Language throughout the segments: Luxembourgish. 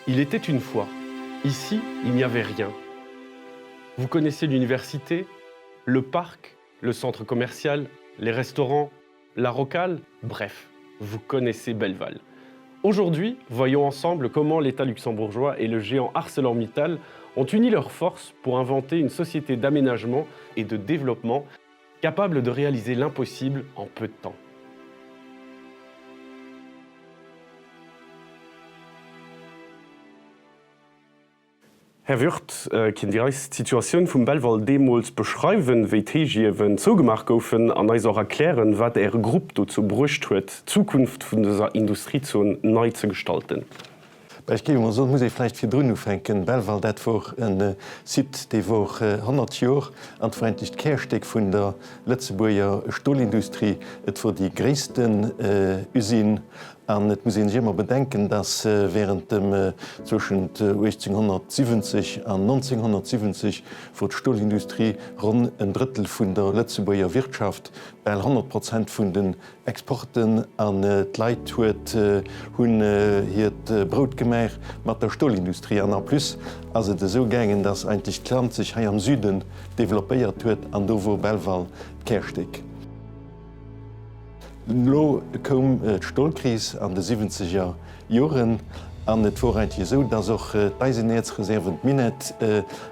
Il était une fois. Ici, il n'y avait rien. Vous connaissez l'université, le parc, le centre commercial, les restaurants, la rocale, bref, vous connaissez Belleval. Aujourd'hui, voyons ensemble comment l'État luxembourgeois et le géant ArcelorMittal ont uni leurs forces pour inventer une société d'aménagement et de développement capable de réaliser l'impossible en peu de temps. Herr Wirth, kann die Situation vom Belleval Demos beschreiben, wie Tegiewen zugemacht gofen, an uns auch erklären, was Gruppe dazu brucht hat, die Zukunft von dieser Industriezone neu zu gestalten? Ich gehe so muss ich vielleicht für drüben fänken. Belleval dat vor ein Site, der vor 100 Jahre an vereinigt Kehrstück von der Lützeburger Stahlindustrie, vor die größten Usinen. Und es muss immer bedenken, dass während dem zwischen 1870 und 1970 für die Stahlindustrie rund ein Drittel von der Lützeburger Wirtschaft bei 100% von den Exporten an die Leute hier Brot gemacht mit der Stahlindustrie. Und plus, also das so gegangen, dass eigentlich das Land sich hier am Süden developiert hat, an da wo Belleval Kehrstück. Lo kom d'Stahlkrise an de 70er Joren an net Vorreint so, dats och d'Eisennetzreserven Minet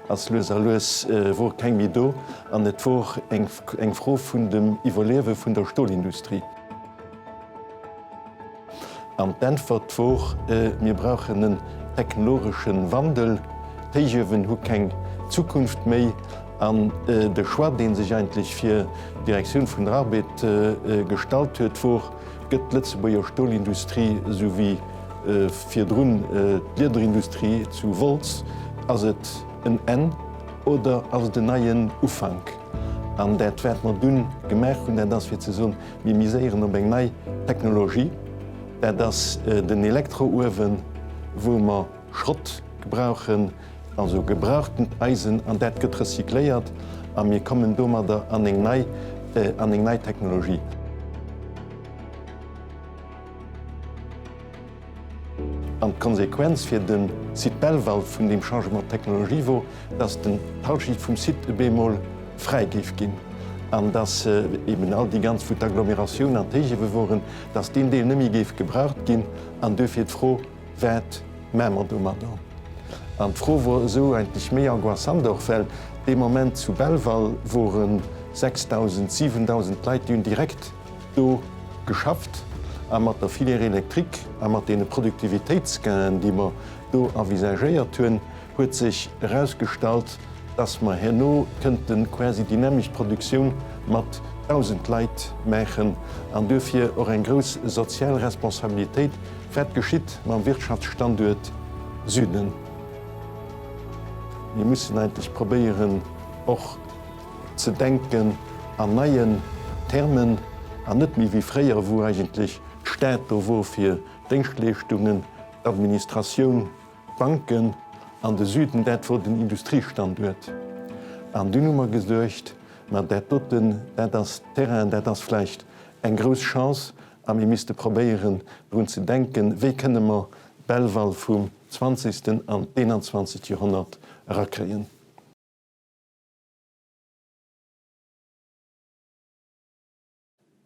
als Loser wo keng wie do an net vor eng froh vun dem Iwerlewe vun der Stahlindustrie. Am Denfert vor mir brauchen einen technologischen Wandel, Tegewen hu keng Zukunft méi, an de Schwar, den sich eigentlich fir Direktion vun der Arbeit gestaltet huet vor gëtt Lützeburger Stahlindustrie sowie fir Drun Liederindustrie zu Volz, as et en N oder als den neien Ufang. An dat werd man dun gemerk hun dats fir ze so mimiseieren op eng nei Technologie, das den Elektrouwen, wo man Schrott gebrauchen, also gebrauchten Eisen an dat get recykléiert, an mir kommen dommer an eng nei Technologie. An Konsequenz fir den Site Belleval vun dem Changement Technologie wo, dats den Talschied vum Site Bemol freigif ginn. An dass eben all die ganz vu Agglomeration an Tege beworen, dats den Deel nëmi geef gebraucht ginn, an dëfir froh wät Mämer dommer da. An froh wo so eigentlich mé angoissant doch, weil de moment zu Belleval woren 6.000, 7.000 Leiitun direkt do geschafft, a mat der Filière Elektrik, a mat de Produktivitätsgain, die man do envisagéiert hunn, huet sich herausgestalt, dass man herno könnten quasi dynamisch Produktion mat 1000 Leiit machen, an dürfir auch en groß Sozialresponsabilität fährt geschieht man Wirtschaftsstandort Süden. Wir müssen eigentlich probieren, auch zu denken an neuen Termen, an nicht mehr wie früher, wo eigentlich Städte, wo für Dienstleistungen, Administration, Banken, an den Süden, dort wo den Industriestandort. An die Nummer gesucht, man das Terrain, das vielleicht eine große Chance, aber wir müssen probieren, daran zu denken, wie können wir Belleval vom 20. und 21. Jahrhundert rekreieren.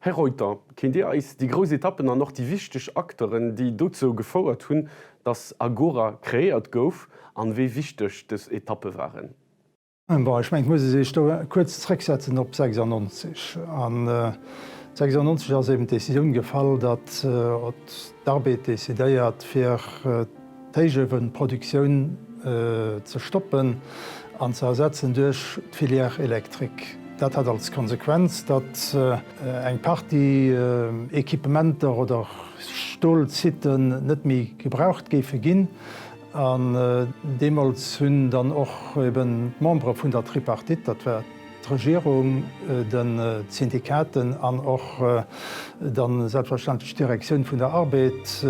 Herr Reuter, kennt ihr als die großen Etappen und noch die wichtigen Akteuren, die dazu gefordert haben, dass Agora kreiert gouf, an wie wichtig das Etappe waren? Ich meine, ich muss sich kurz zurücksetzen auf 96. An 96 ist eben die Decision gefallen, dass die Arbeit dezidiert für die Produktion zu stoppen und zu ersetzen durch die Filière Elektrik. Das hat als Konsequenz, dass ein paar die Equipementer oder Stahlzitten nicht mehr gebraucht gehen. Und damals haben dann auch eben Member von der Tripartite, das war die Regierung, den Syndikaten und auch dann selbstverständlich die Direktion von der Arbeit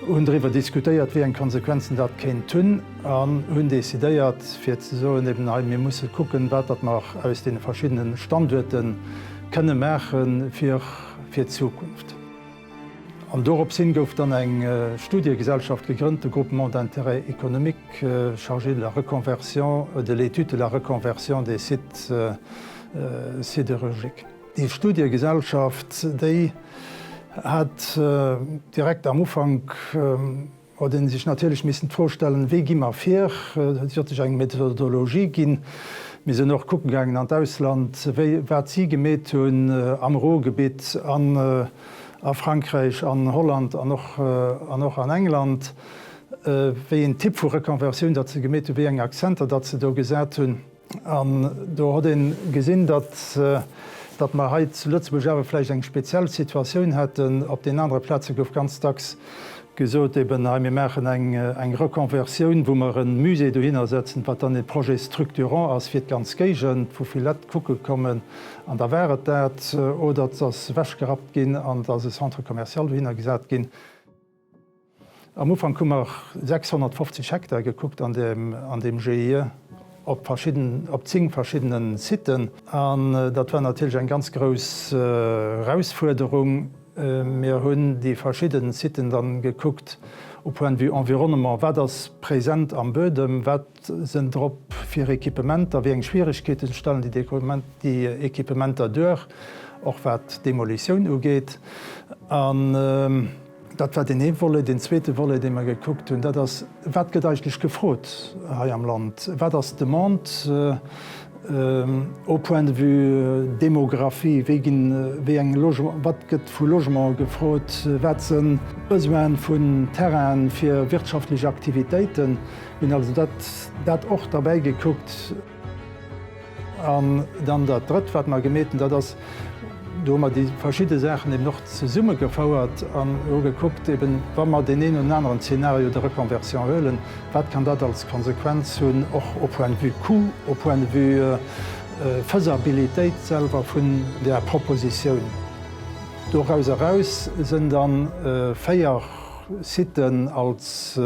und darüber diskutiert, welche Konsequenzen das tun kann. Und haben dezidiert, für so eben, wir müssen gucken, was wir aus den verschiedenen Standorten können machen für die Zukunft. An dorop sinn gouf dann eng Studiegesellschaft gegrünnt, de Groupement d'intérêt économique chargé de la reconversion, de l'étude de la reconversion des sites sidérurgiques. Die Studiegesellschaft déi hat direkt am Ufang den sich natürlich missen vorstellen, wie gimmer fir, sich eng Methodologie ginn, mis se noch gucken gegangen an Ausland, wat sie gemet hun am Ruhrgebiet an Frankreich, an Holland, an noch an England, wéi en Tipp vu Rekonversioun, dat ze gemet wie eng Akzenter, dat ze do gesät hunn. Do hat den gesinn, dat man heit zu Lützeburg awerfleich eng speziell Situationun hätten, op den andere Plätze gouf ganz tags gesot eben mir Mächen eng Rekonversioun, wo man een Musee do hinnersetzen, wat dann e Pro strukturant ass fir ganz Gegent, wo vi Let kucke kommen an der wäret dat oder dat ass wäch gerat ginn an dat se Centre kommerzial do hinner gesat ginn. Am Ufang kummer 650 Hektar geguckt an dem GE op 10 verschiedenen Sitten. Dat war natürlich eng ganz groß Herausforderung. Wir hunn die verschiedenen Sitten dann geguckt, op point wie Environnement, wat das präsent am Bödem, wat sind drop fir Equipementer, wie eng Schwierigkeiten stellen die Equipementer durch, auch wat Demolition ugeht. Dat war den Wolle, den zweite Wolle, den man geguckt hun, dat wat gedeichlich gefrot ha am Land. Wat das Demand au point de vue Demografie, wie eng wat gëtt vu Logement gefrot, watzen Besoen vun Terrain fir wirtschaftliche Aktivitäten, bin also dat och dabei geguckt. Dann dat dritt wat man gemeten, dat das do man die verschiedene Sachen eben noch ze Summe gefauert an geguckt, eben wann man den einen und anderen Szenario der Rekonversion höllen, wat kann dat als Konsequenz hunn och op point de vue coût, op point de vue Faisabilitéit selber vun der Proposition. Doaus heraus sind dann 4 Sitten als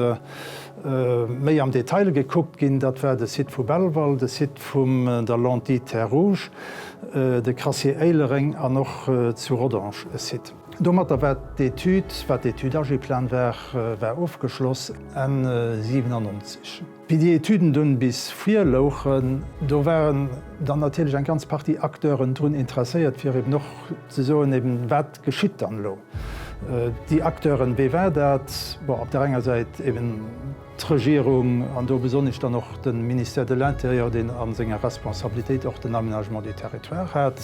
méi am Detail geguckt ginn, dat wär de Sit vu Belval, de Sit vum der Landy Terre Rouge, de Crassier Eilering an noch zu Rodange Sit. Dommer der wat d'Etudageplan wär aufgeschloss en 97. Wie die Etüden dun bis 4 lauchen, do wären dann natürlich eng ganz Party Akteuren drun interessiert, fir eben noch ze so eben wat geschitt an lo. Die Akteuren bewer dat, op der enger Seite eben Regierung, an do besonnig dann noch den Ministère de l'Intérieur, den an senger Responsabilitéit auch den Aménagement du Territoire hat.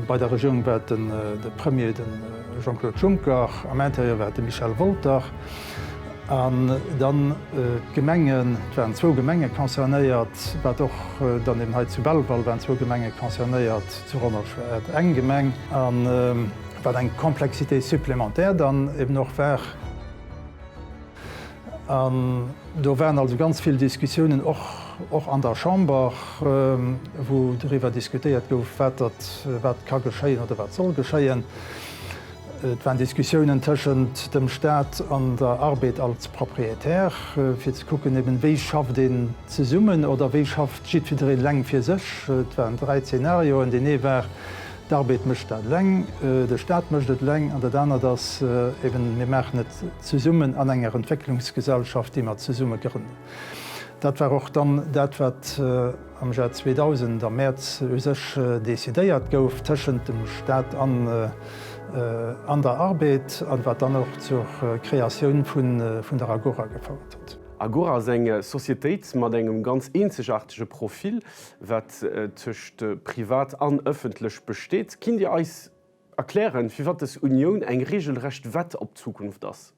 Bei der Regierung wär de Premier den Jean-Claude Juncker, am Interieur wär de Michel Volter. Dann Gemengen wären 2 Gemenge konzernéiert, wat doch dann im Heit zu Belval wären 2 Gemenge konzernéiert zu Rodange eng Gemeng. Wat eng Komplexité supplementär dann eben noch wär. Do wären also ganz viel Diskussionen auch an der Chamber, wo darüber diskutiert gouf, wat kann geschéien oder wat soll geschéien. Et waren Diskussionen tschent dem Staat an der Arbeit als proprietär, fir ze gucken eben wéi schafft den ze summen oder wéi schafft schiedfir leng fir sech. Et waren 3 Szenarioen, den ewer d'Arbeit mëcht dat leng, de Staat mëchtet leng, an der danner dats eben mir Mer net ze summen an enger Entwicklungsgesellschaft, die mat ze summe gründen. Dat war auch dann dat wat am Jahr 2000 der März sech desideiert gouf tschent dem Staat an der Arbeit, an wat dann noch zur Kreatioun vun der Agora gefauert hat. Agora seg Societéit mat engem ganz eenzegartege Profil, wat tcht privat an ëffentlech besteet. Kind Di eis erklären, wie wat es Union eng regelrecht wett op Zukunft ass?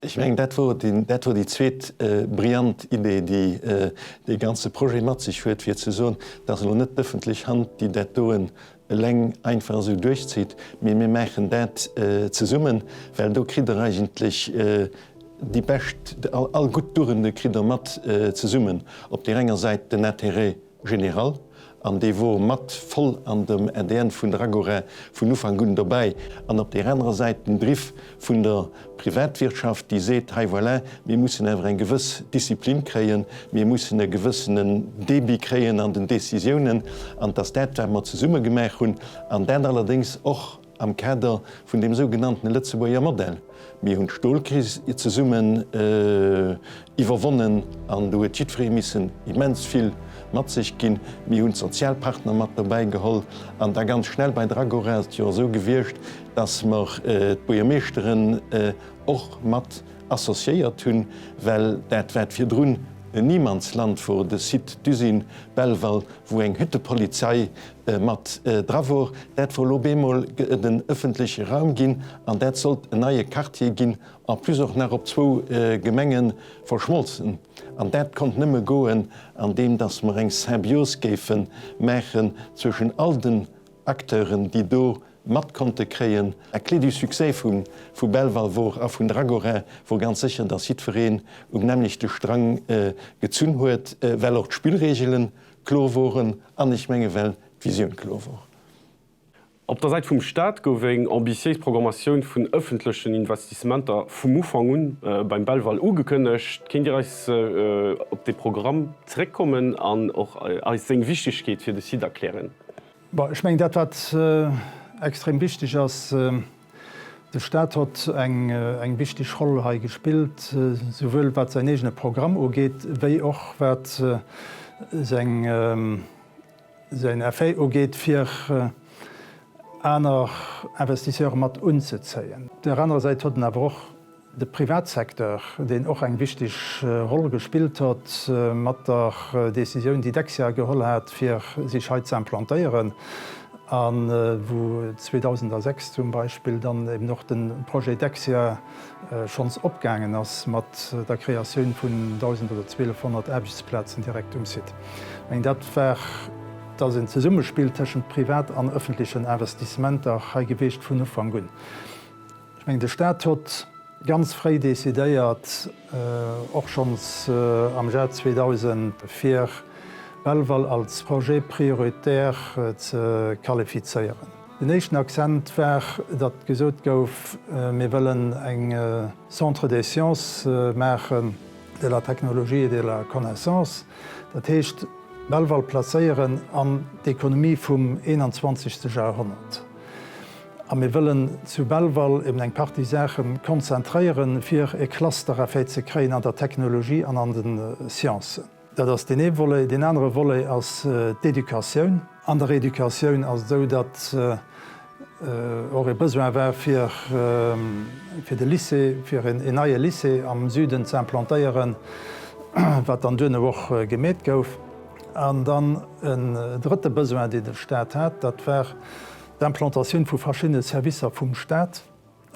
Ich meng dat war die zweet brillant Idee, die ganze Projekt mat sich huet fir ze so, dat lo net öffentlich Hand, die dat doen leng einfach so durchzieht, mir mechen dat ze summen, weil do krider eigentlich die best all gut durende Krider mat ze summen. Op die enger Seite den Intérêt general, an de wo mat voll an dem ADN vun der Agora vun nu van Gun dabei, an op der anderen Seite den Brief vun der Privatwirtschaft, die seet hey, voilà, wir mussssen ewer en gewiss Disziplin kreien, wir mussssen e gewissen Debi kreien an den Decisionen, an das dat mat ze summe gemerk hun, an den allerdings och am Kader vun dem sogenannten Lützeburger Modell. Wir hunn Stohlkris ze summen iwwerwonnen an do Titfremissen immens viel mat sich ginn, wie hunn Sozialpartner mat dabei geholl, an der ganz schnell bei Dragora ja so gewircht, dats mar d'Boiermeesteren och mat assoziiert hunn, well dat wär fir drun niemandsland vor de Sit Dusin Belval, wo eng Hüttepolizei mat Dravor, dat vor Lobemol den öffentliche Raum ginn, an dat sollt en neue Quartier ginn, an plus auch nach op 2 Gemengen verschmolzen. An dat kon nëmme goen, an dem dats mar eng Symbios géfen Mächen zwischen all den Akteuren, die do mat konnte kreien, erkle du Succès vu Belval wo a vun Dragorin, wo ganz sicher der Sitverein nämlich de Strang gezünn huet, well auch Spielregelen klo woren, an nicht Menge well Vision klo war. Op der Seite vum Staat gouf eng ambitiees Programmatioun vun öffentlichen Investissementer vum Ufangun beim Belval ugekënnecht, kind ihr op de Programm zurückkommen an och als seg Wichtigkeet fir de Sid erklären. Ich mein, dat wat extrem wichtig ass de Staat hat eng wichtig Rolle ha gespielt, sowohl wat sein egene Programm ugeet, wéi och wat sein Erfäi ugeet fir aner Investisseur mat unzezeien. Der andere Seite hat awer och de Privatsektor, den och eng wichtig Rolle gespielt hat, mat der Deciioun, die Dexia geholl hat, fir sich heit zu implantieren. An wo 2006 zum Beispiel dann eben noch den Projekt Dexia schons opgangen ass mat der Kreatioun vun 1000 oder 1200 Arbeitsplätzen direkt Sit. Dat sind ze Summespiel tschen privat an öffentlichen Investissementer ha gewicht vun Ufang gun. Ich mein, der Staat hat ganz frei desideiert och schons am Jahr 2004 Belval als Projekt prioritär ze qualifizieren. Den nächsten Akzent war, dat gesot gouf, wir wollen eng Centre des Sciences machen, de la Technologie et de la Connaissance. Dat hecht Belval placeieren an d'Ökonomie vom 21. Jahrhundert. Und wir wollen zu Belval eben eng Parti Sachen konzentrieren, fir e Cluster zu kreieren an der Technologie an den Sciences. Dat ass den wolle den andere wolle als d'Edukaioun, an der Edukaioun als so dat or besoin wär fir de Lycée, fir en neie Lycée am Süden ze implantéieren, wat an dënne woch geméet gouf. An dann en dritte besoin, die der Staat hat, dat wär d'implantatioun vu verschiedene Servicer vum Staat.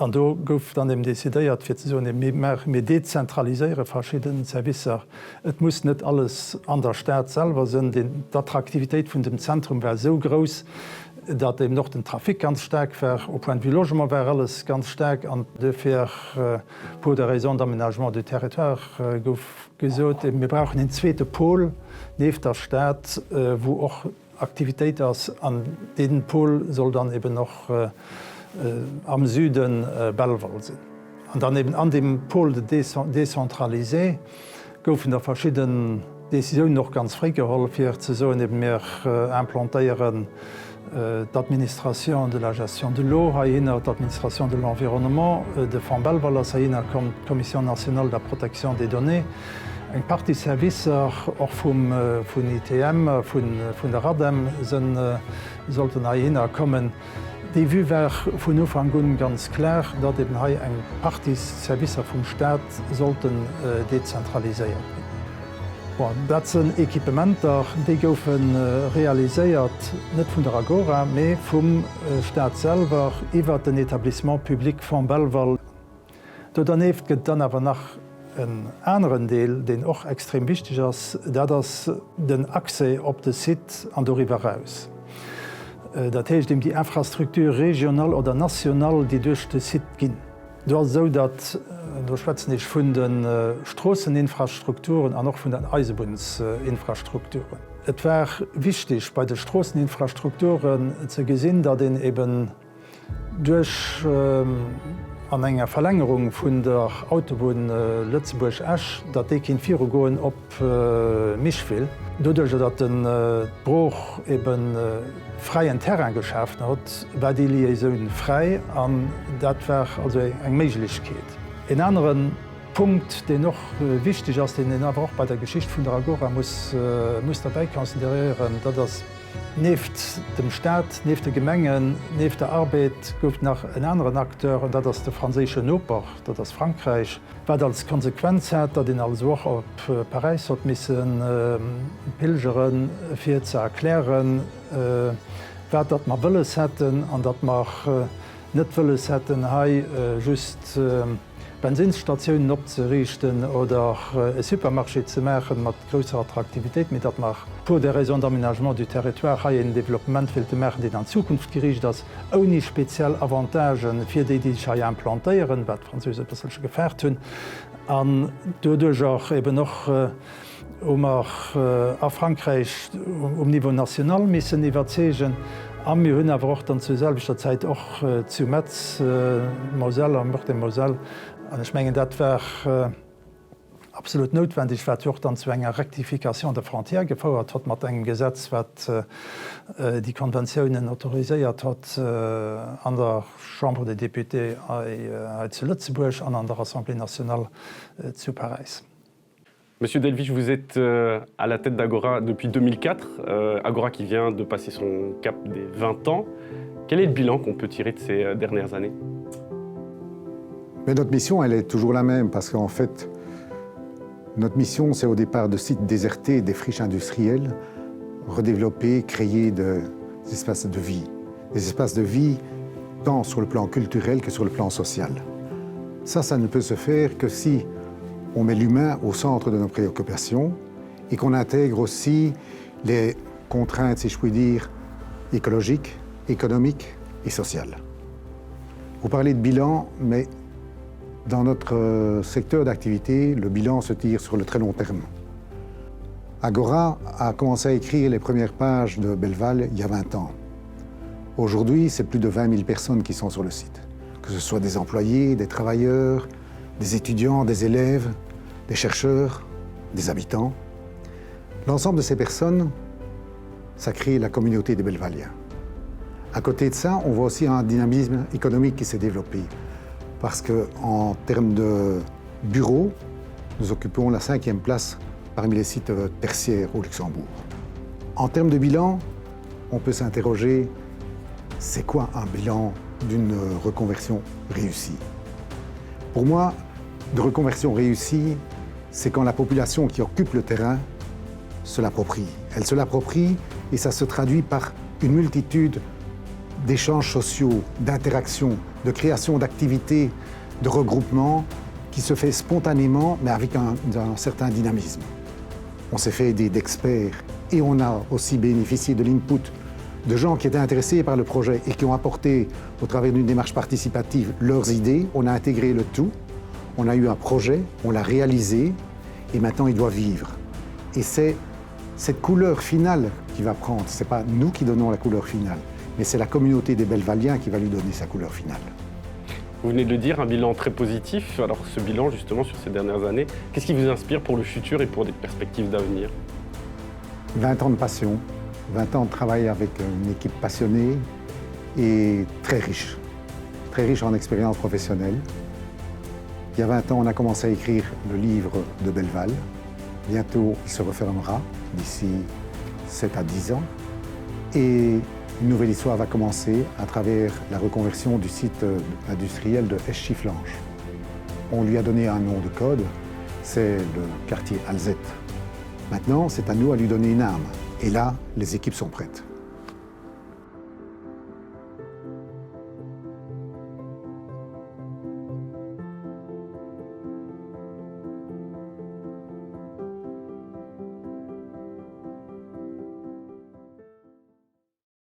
An do gouf dann dem desideiert fir ze mé dezentraliséiere verschieden Servicer. Et muss net alles an der Staat selber sinn. D'Attraktivitéit vun dem Zentrum wär so groß, dat dem noch den Trafik ganz stark wär. Op point wie Logement wär alles ganz stark an defir pour de raison d'aménagement du territoire gouf gesot. Wir brauchen den zweite Pol neef der Staat, wo och Aktivitéit ass an den Pol soll dann eben noch am Süden Belval sinn. Und dann eben an dem Pol de décentralisé goufen der verschiedenen Deciioun noch ganz frei geholl fir ze so mehr implantéieren d'administration de la gestion de l'eau, haïna d'administration de l'environnement, de Fonds Belval, haïna comme Commission nationale de la protection des données, eng Parti Servicer och vun ITM, vun der Radem sollten haïna kommen. Die vu wär vun Ufang gun ganz klar, dat eben hai eng Partyservicer vum Staat sollten dezentraliséiert. Dat sind Equipementer, die goufen realiséiert net vun der Agora, méi vum Staat selber iwwer den Etablissement Public von Belval. Do daneft gët dann awer nach en anderen Deel, den och extrem wichtig ass, dat ass den Accès op de Sit an doiwwer aus. Dat heißt, die Infrastruktur regional oder national, die durch den Sit ginn. Du hast so, dat du schwätzt nicht vun den Strasseninfrastrukturen an noch vun den Eisenbahnsinfrastrukturen. Et war wichtig bei den Strasseninfrastrukturen zu gesinn, dat den eben durch an enger Verlängerung vun der Autobahn Lützeburg-Esch, dat déi kin Viro goen op Michwil. Dodurch dat den Bruch eben freien Terrain geschafft hat, war die Liaison frei an dat war also eng Meiglichkeet. En anderen Punkt, den noch wichtig ist, den aber auch bei der Geschichte von der Agora muss dabei konsiderieren, dass das neben dem Staat, neben den Gemengen, neben der Arbeit gibt nach einen anderen Akteur, und das ist der französische Oper, das ist Frankreich, was als Konsequenz hat, dass ihn also auch auf Paris hat müssen pilgern, für zu erklären, was das wir wollen hätten und das wir nicht wollen hätten, just Benzinstationen abzurichten oder ein Supermarché zu machen mit größerer Attraktivität, mit dat mach pour des raisons d'aménagement du territoire ein Development will machen, die an Zukunft gerichtet ist, ohne speziell Avantagen für die sich implantieren, was die Franzosen ein bisschen gefährdet haben. Und dadurch auch eben noch a Frankreich Niveau national müssen überzeugen. Und wir haben aber auch dann zur selben Zeit auch zu Metz, Moselle, am Bord de Moselle. Und ich meine, das war absolut notwendig, was auch dann zu einer Rektifikation der Frontiere gefordert hat, mit einem Gesetz, das die Konventionen autorisiert hat, an der Chambre des Députés zu Lützeburg und an der Assemblée nationale zu Paris. Monsieur Delvich, vous êtes à la tête d'Agora depuis 2004, Agora qui vient de passer son cap des 20 ans. Quel est le bilan qu'on peut tirer de ces dernières années? Mais notre mission, elle est toujours la même, parce qu'en fait, notre mission, c'est au départ de sites désertés, des friches industrielles, redévelopper, créer des espaces de vie. Des espaces de vie tant sur le plan culturel que sur le plan social. Ça ne peut se faire que si on met l'humain au centre de nos préoccupations et qu'on intègre aussi les contraintes, si je puis dire, écologiques, économiques et sociales. Vous parlez de bilan, mais dans notre secteur d'activité, le bilan se tire sur le très long terme. Agora a commencé à écrire les premières pages de Belval il y a 20 ans. Aujourd'hui, c'est plus de 20 000 personnes qui sont sur le site, que ce soit des employés, des travailleurs, des étudiants, des élèves, des chercheurs, des habitants. L'ensemble de ces personnes, ça crée la communauté des Belvaliens. À côté de ça, on voit aussi un dynamisme économique qui s'est développé. Parce qu'en termes de bureaux, nous occupons la 5e place parmi les sites tertiaires au Luxembourg. En termes de bilan, on peut s'interroger, c'est quoi un bilan d'une reconversion réussie? Pour moi, de reconversion réussie, c'est quand la population qui occupe le terrain se l'approprie. Elle se l'approprie et ça se traduit par une multitude d'échanges sociaux, d'interactions, de création d'activités, de regroupements qui se fait spontanément, mais avec un certain dynamisme. On s'est fait aider d'experts et on a aussi bénéficié de l'input de gens qui étaient intéressés par le projet et qui ont apporté, au travers d'une démarche participative, leurs idées. On a intégré le tout. On a eu un projet, on l'a réalisé et maintenant il doit vivre. Et c'est cette couleur finale qui va prendre. Ce n'est pas nous qui donnons la couleur finale, mais c'est la communauté des Belvaliens qui va lui donner sa couleur finale. Vous venez de le dire, un bilan très positif. Alors ce bilan justement sur ces dernières années, qu'est-ce qui vous inspire pour le futur et pour des perspectives d'avenir? 20 ans de passion, 20 ans de travail avec une équipe passionnée et très riche en expérience professionnelle. Il y a 20 ans, on a commencé à écrire le livre de Belval. Bientôt, il se refermera, d'ici 7 à 10 ans. Et une nouvelle histoire va commencer à travers la reconversion du site industriel de Esch-Chifflange. On lui a donné un nom de code, c'est le quartier Alzette. Maintenant, c'est à nous à lui donner une âme. Et là, les équipes sont prêtes.